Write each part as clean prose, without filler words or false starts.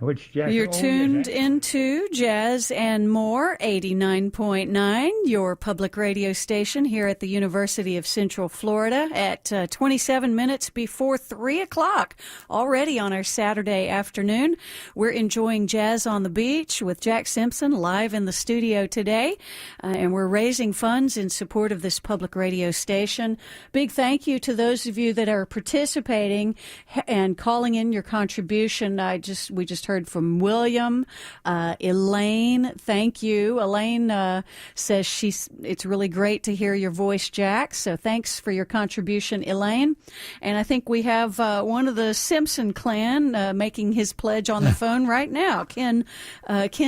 Which Jack You're tuned into Jazz and More, 89.9, your public radio station here at the University of Central Florida at 27 minutes before 3 o'clock, already on our Saturday afternoon. We're enjoying Jazz on the Beach with Jack Simpson live in the studio today, and we're raising funds in support of this public radio station. Big thank you to those of you that are participating and calling in your contribution. We just heard from William, Elaine. Thank you. Elaine says it's really great to hear your voice, Jack. So thanks for your contribution, Elaine. And I think we have one of the Simpson clan making his pledge on the phone right now. Ken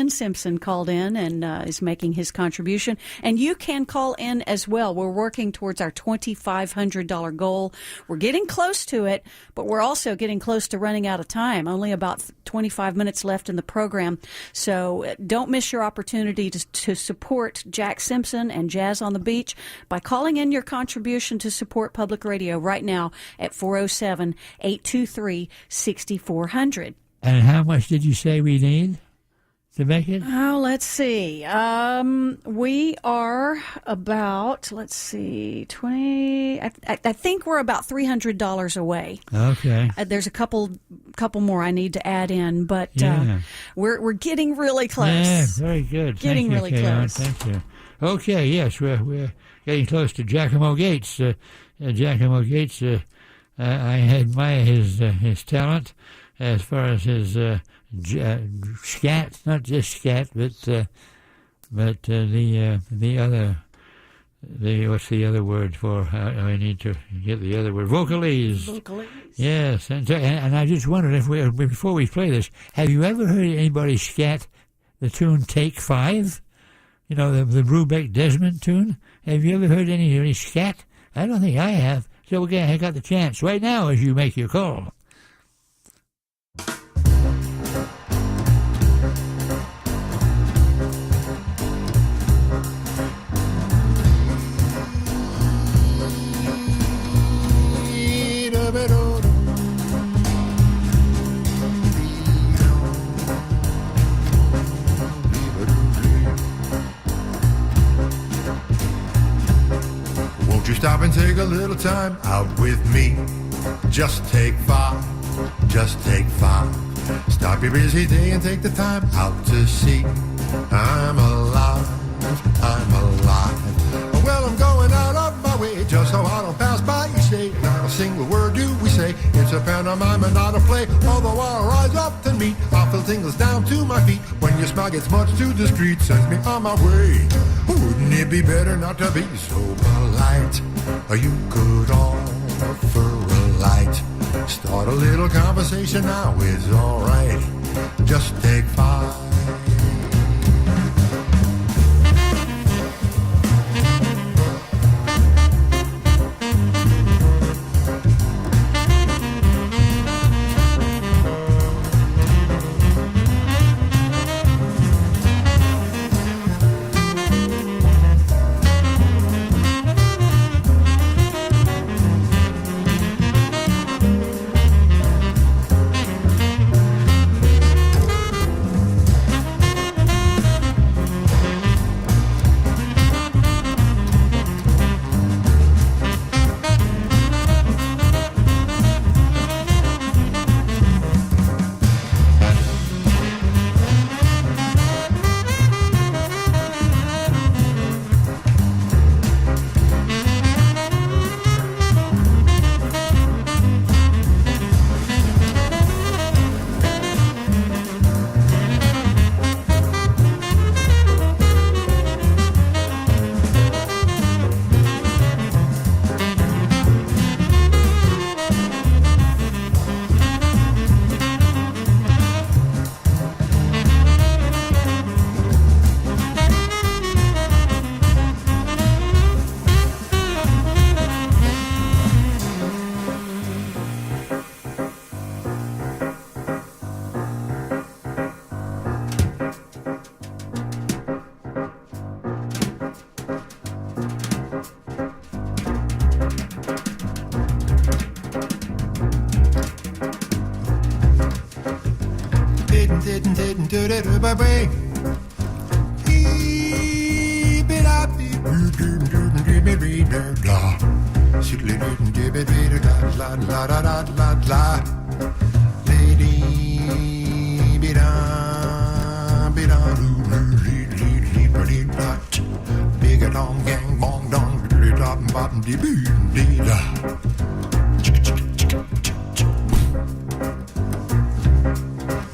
Simpson called in and is making his contribution. And you can call in as well. We're working towards our $2,500 goal. We're getting close to it, but we're also getting close to running out of time. Only about 25 minutes left in the program. So don't miss your opportunity to support Jack Simpson and Jazz on the Beach by calling in your contribution to support public radio right now at 407-823-6400. And how much did you say we need to make it? Oh, let's see. We are about, 20. I think we're about $300 away. Okay. There's a couple more I need to add in, but Yeah. we're getting really close. Yeah, very good. Getting Thank you, really Karen. close. Thank you. Okay, yes, we're getting close to Giacomo Gates. Giacomo Gates, I admire his talent as far as his scat, not just scat, but the other. What's the other word for? I need to get the other word. Vocalese. Vocalese. Yes, and I just wondered before we play this, have you ever heard anybody scat the tune "Take 5"? You know, the Brubeck Desmond tune. Have you ever heard any scat? I don't think I have. So again, I got the chance right now as you make your call. Won't you stop and take a little time out with me? Just take 5, just take 5. Stop your busy day and take the time out to see I'm alive, I'm alive. Well, I'm going out of my way just so I don't pass by each day. Not a single word do we say. It's a pantomime and not a play. Although I'll rise up to meet off the feel tingles down to my feet. When your smile gets much too discreet, sends me on my way. Wouldn't it be better not to be so polite? You could offer a light. Start a little conversation now, it's alright. Just take 5.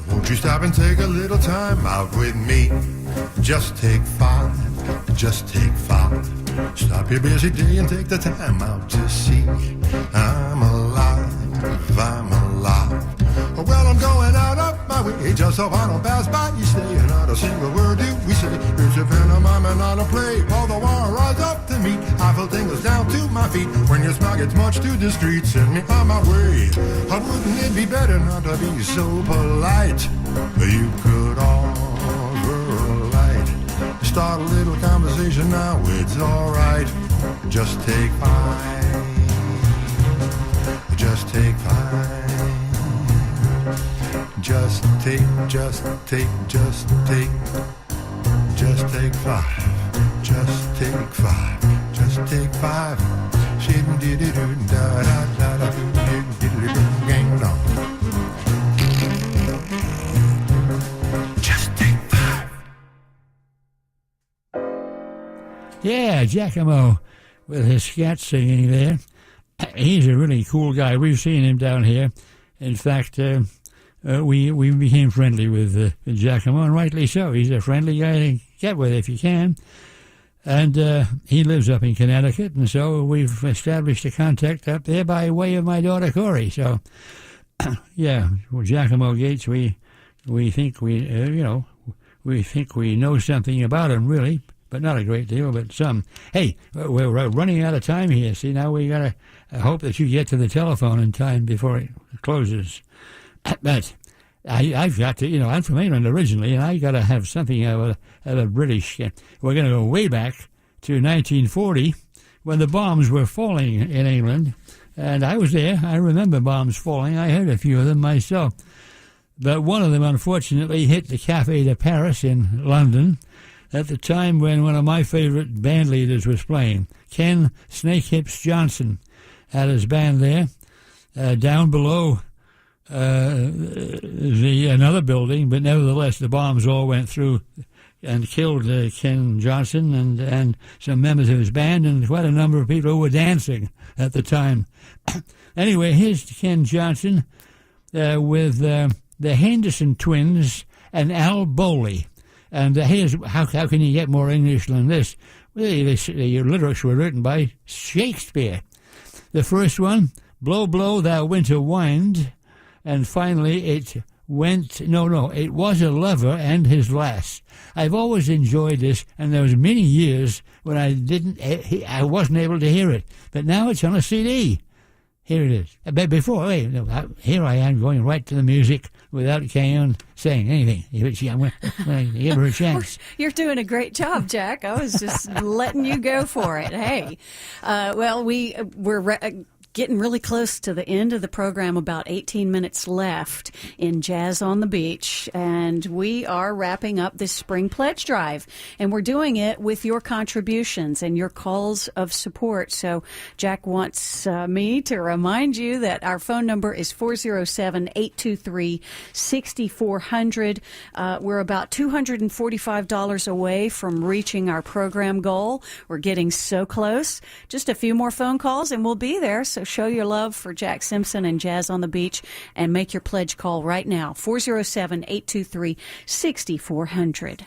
Won't you stop and take a little time out with me? Just take 5, just take 5. Stop your busy day and take the time out to see I'm alive, I'm alive. Well, I'm going out of my way just so I don't pass by you stay. And not a single word do we say. It's a pantomime and not a play. Although I rise up to meet, I feel tingles down to my feet. When your smile gets much too discreet, send me on my way. Wouldn't it be better not to be so polite? You could offer a light. Start a little conversation now, it's alright. Just take 5. Just take 5. Just take, just take, just take. Just take 5. Just take 5. Just take 5. Shittin' diddy doo da da da da doo diddly doo gang dong. Just take 5. Yeah, Giacomo with his scat singing there. He's a really cool guy. We've seen him down here. In fact, we became friendly with Giacomo, and rightly so. He's a friendly guy to get with if you can. And he lives up in Connecticut, and so we've established a contact up there by way of my daughter Corey. So, yeah, well, Giacomo Gates, we think we think we know something about him, really, but not a great deal, but some. Hey, we're running out of time here. See, now we gotta hope that you get to the telephone in time before it closes. But I've got to, I'm from England originally, and I got to have something of a British. We're going to go way back to 1940 when the bombs were falling in England, and I was there. I remember bombs falling. I heard a few of them myself. But one of them, unfortunately, hit the Café de Paris in London at the time when one of my favorite band leaders was playing. Ken Snakehips Johnson had his band there. Down below another building, but nevertheless the bombs all went through and killed Ken Johnson and some members of his band and quite a number of people who were dancing at the time. Anyway, here's Ken Johnson with the Henderson twins, and Al Bowley. And here's how can you get more English than this? Well, the lyrics were written by Shakespeare. The first one, blow, blow, thou winter wind. And finally, it was a lover and his lass. I've always enjoyed this, and there was many years when I wasn't able to hear it. But now it's on a CD. Here it is. But here I am going right to the music without Kayon saying anything. I'm going to give her a chance. You're doing a great job, Jack. I was just letting you go for it. Hey, we're getting really close to the end of the program, about 18 minutes left in Jazz on the Beach, and we are wrapping up this spring pledge drive, and we're doing it with your contributions and your calls of support. So Jack wants me to remind you that our phone number is 407-823-6400. We're about $245 away from reaching our program goal. We're getting so close. Just a few more phone calls and we'll be there. So show your love for Jack Simpson and Jazz on the Beach and make your pledge call right now, 407-823-6400.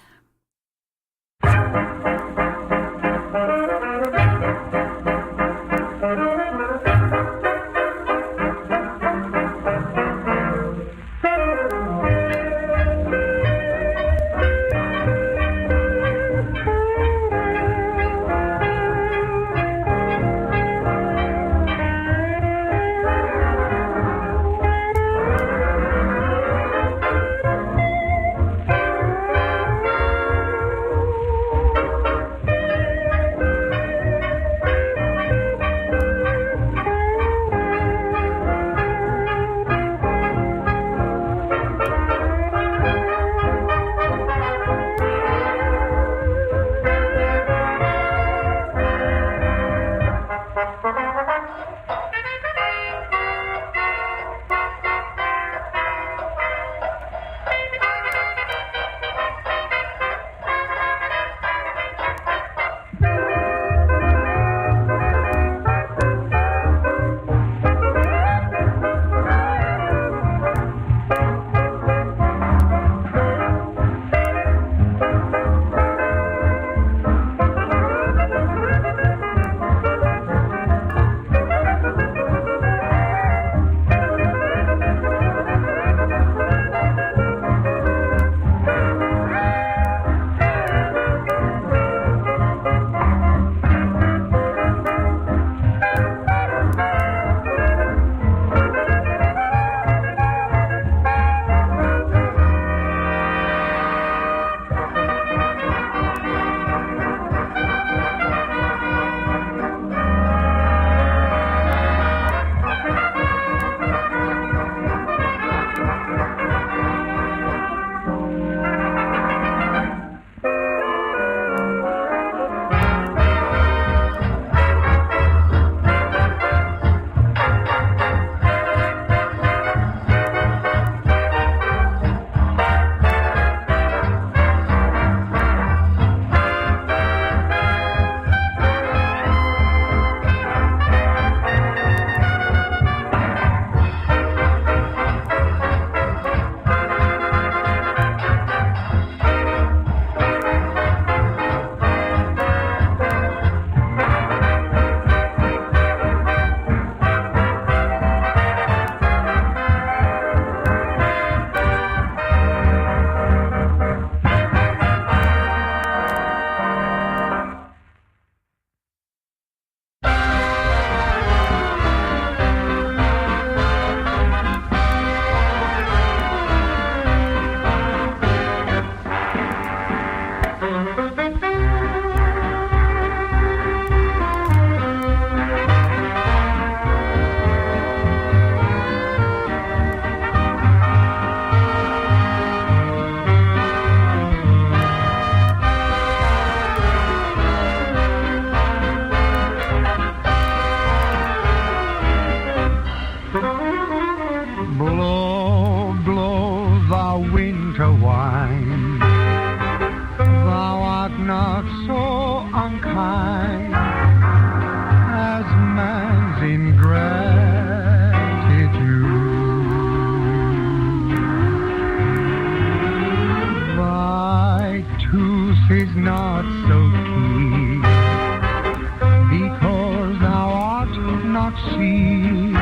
not see,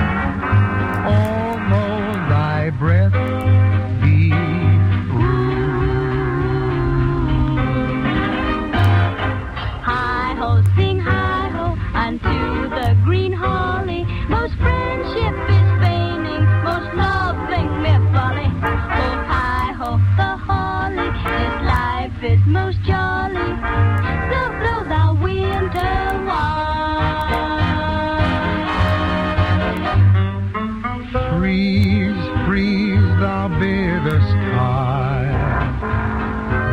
although thy breath be rude. Hi-ho, sing hi-ho, unto the green holly. Most friendship is feigning, most loving mere folly. Oh, hi-ho, the holly, this life is most jolly. Blow, blow, thou winter wind. Freeze, freeze, thou bitter sky,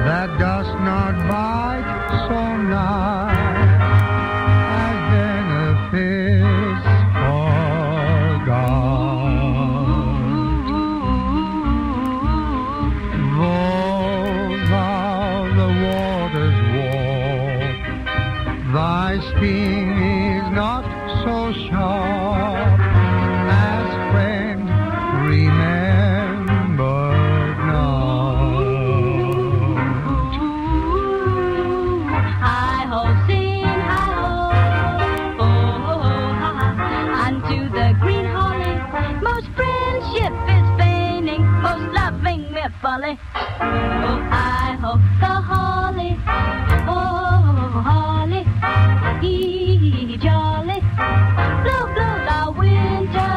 that dost not bite so nigh, as benefits forgot. Though thou the waters walk, thy sting is not so sharp, as friend remembered not. Hi-ho, sing hi-ho, oh, ha, ha, unto the green holly. Most friendship is feigning, most loving mere folly. Oh, hi-ho, the holly, oh, holly, hee, jolly. Blow, blow, the winter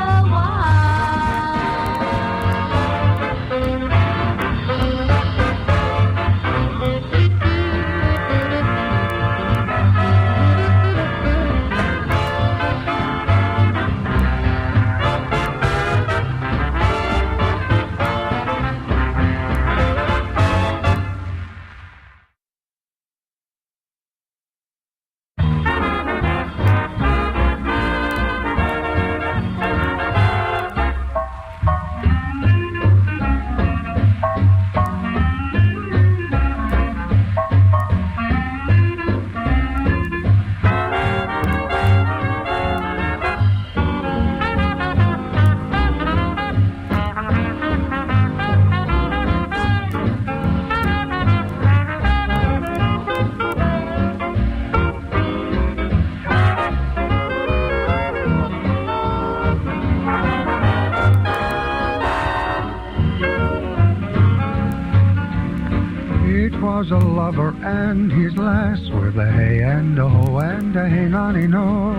Was a lover and his lass with a hey and a ho and a hey nonny no,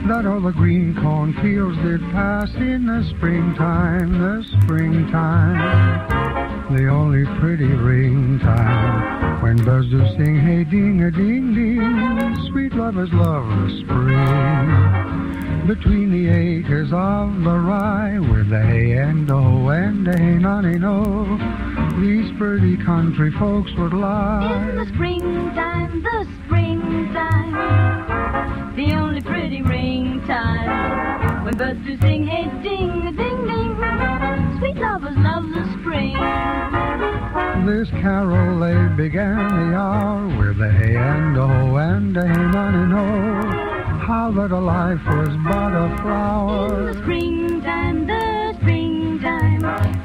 that all the green cornfields did pass in the springtime, the only pretty ring time, when birds do sing hey ding a ding ding, sweet lovers love the spring, between the acres of the rye, with a hey and a ho and a hey nonny no, these pretty country folks would lie. In the springtime, the only pretty ring time, when birds do sing hey ding a ding ding, sweet lovers love the spring. This carol they began the hour, with a hey and a ho and a hey nonny no, how that a life was but a flower. In the springtime,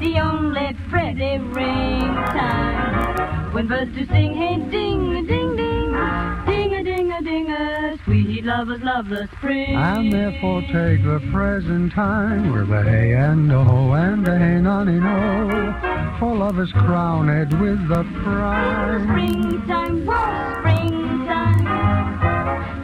the only pretty ring time, when birds do sing hey ding a ding ding, ding a ding a ding a, sweet lovers love the spring. And therefore take the present time, with a hey and a ho and a hey nonny no, for love is crowned with the prime. Springtime,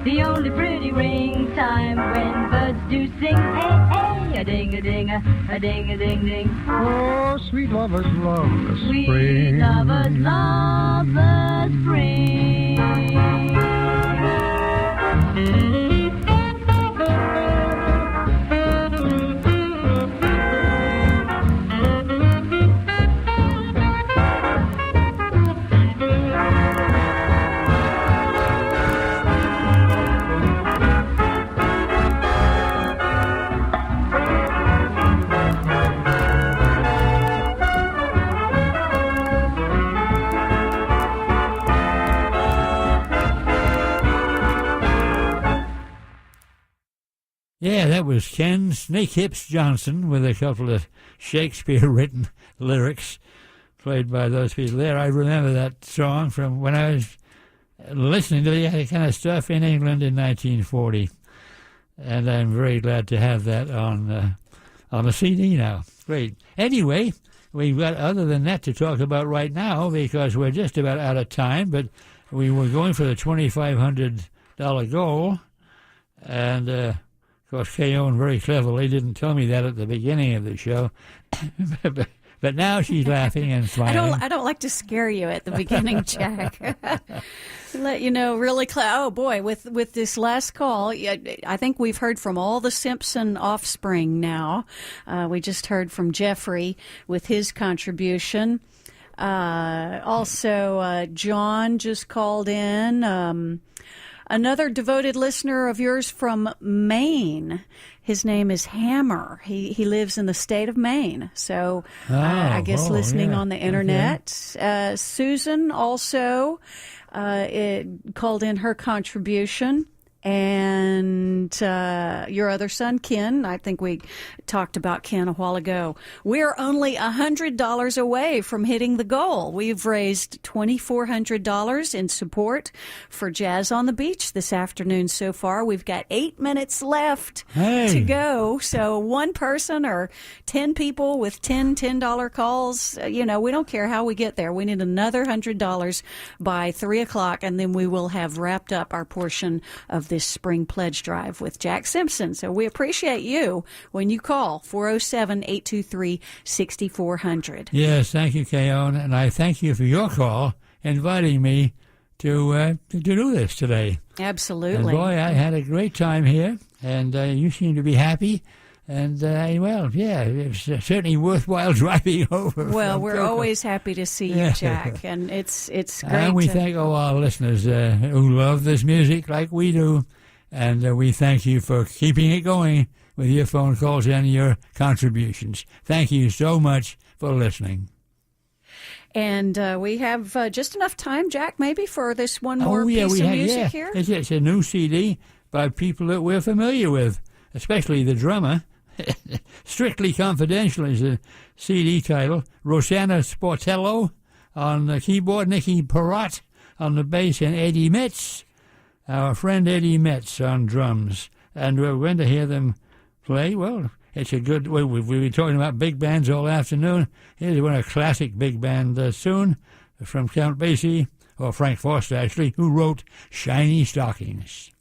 the only pretty ring time, when birds do sing hey hey, a ding a ding a ding a ding ding. Oh, sweet lovers love the Sweet spring. lovers love the spring. Yeah, that was Ken Snake Hips Johnson with a couple of Shakespeare-written lyrics played by those people there. I remember that song from when I was listening to the kind of stuff in England in 1940. and I'm very glad to have that on a CD now. Great. Anyway, we've got other than that to talk about right now because we're just about out of time, but we were going for the $2,500 goal, and of course, Keone very cleverly didn't tell me that at the beginning of the show. But now she's laughing and smiling. I don't like to scare you at the beginning, Jack. Let you know really oh boy, with this last call, I think we've heard from all the Simpson offspring now. We just heard from Jeffrey with his contribution. Also, John just called in. Another devoted listener of yours from Maine. His name is Hammer. He lives in the state of Maine. So I guess listening on the internet. Okay. Susan also called in her contribution. And your other son, Ken, I think we talked about Ken a while ago. We're only $100 away from hitting the goal. We've raised $2,400 in support for Jazz on the Beach this afternoon so far. We've got 8 minutes left to go. So one person or 10 people with $10 calls, we don't care how we get there. We need another $100 by 3 o'clock, and then we will have wrapped up our portion of this spring pledge drive with Jack Simpson. So we appreciate you when you call 407-823-6400. Yes, thank you, Keone, and I thank you for your call, inviting me to do this today. Absolutely. And boy, I had a great time here, and you seem to be happy. And, it's certainly worthwhile driving over. Well, we're Cocoa. Always happy to see you, Jack. And it's great. And we thank all our listeners who love this music like we do. And we thank you for keeping it going with your phone calls and your contributions. Thank you so much for listening. And we have just enough time, Jack, maybe for this one more piece of music here? It's a new CD by people that we're familiar with, especially the drummer. Strictly Confidential is the CD title. Rosanna Sportello on the keyboard, Nicky Perrott on the bass, and Eddie Metz, our friend Eddie Metz on drums. And we're going to hear them play. Well, it's a good... We've been talking about big bands all afternoon. Here's one a classic big band soon from Count Basie, or Frank Foster, actually, who wrote Shiny Stockings.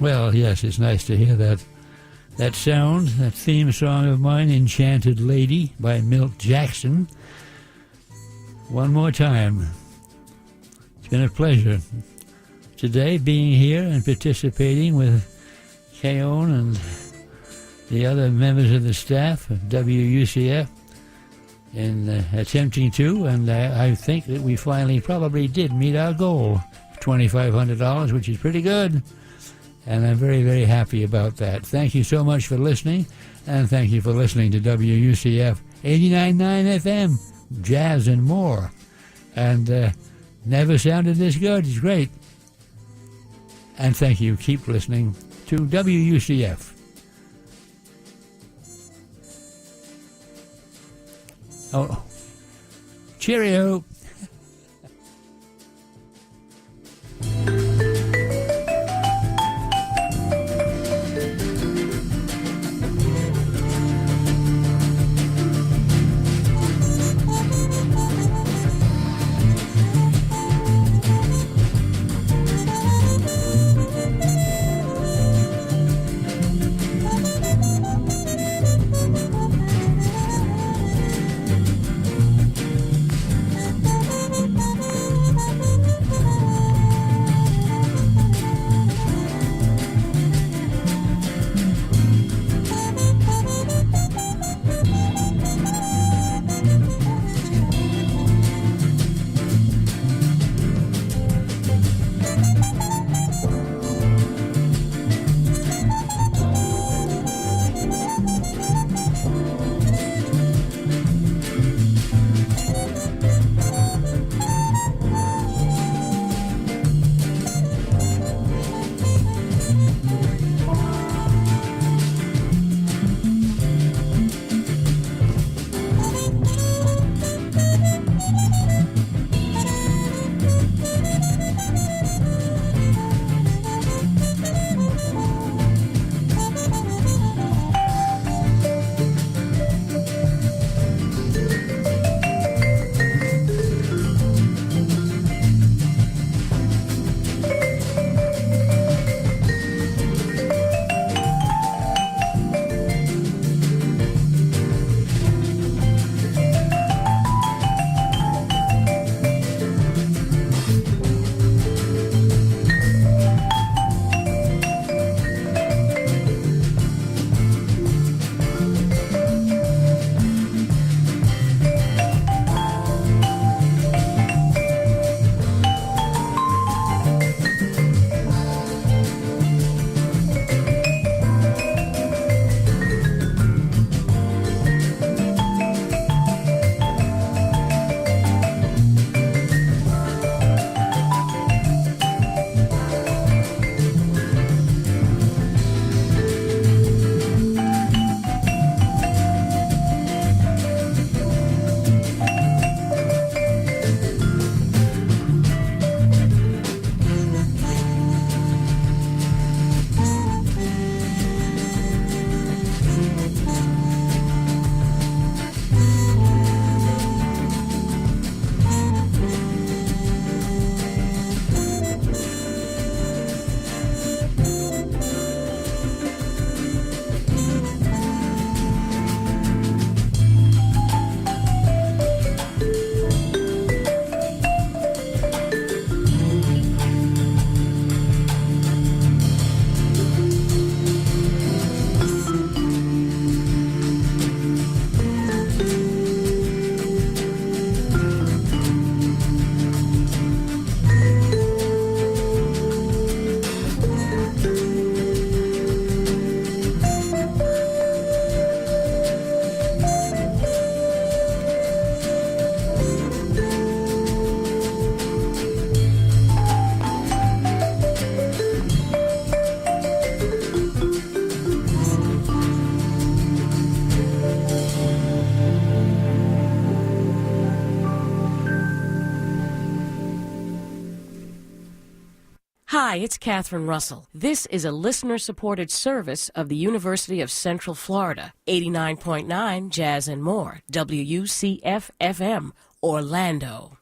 Well, yes, it's nice to hear that sound, that theme song of mine, Enchanted Lady by Milt Jackson. One more time. It's been a pleasure today being here and participating with Keon and the other members of the staff of WUCF in attempting to, and I think that we finally probably did meet our goal of $2,500, which is pretty good. And I'm very, very happy about that. Thank you so much for listening, and thank you for listening to WUCF 89.9 FM, Jazz and More. And never sounded this good. It's great. And thank you. Keep listening to WUCF. Oh, cheerio. Hi, it's Catherine Russell. This is a listener-supported service of the University of Central Florida, 89.9 Jazz and More, WUCF FM, Orlando.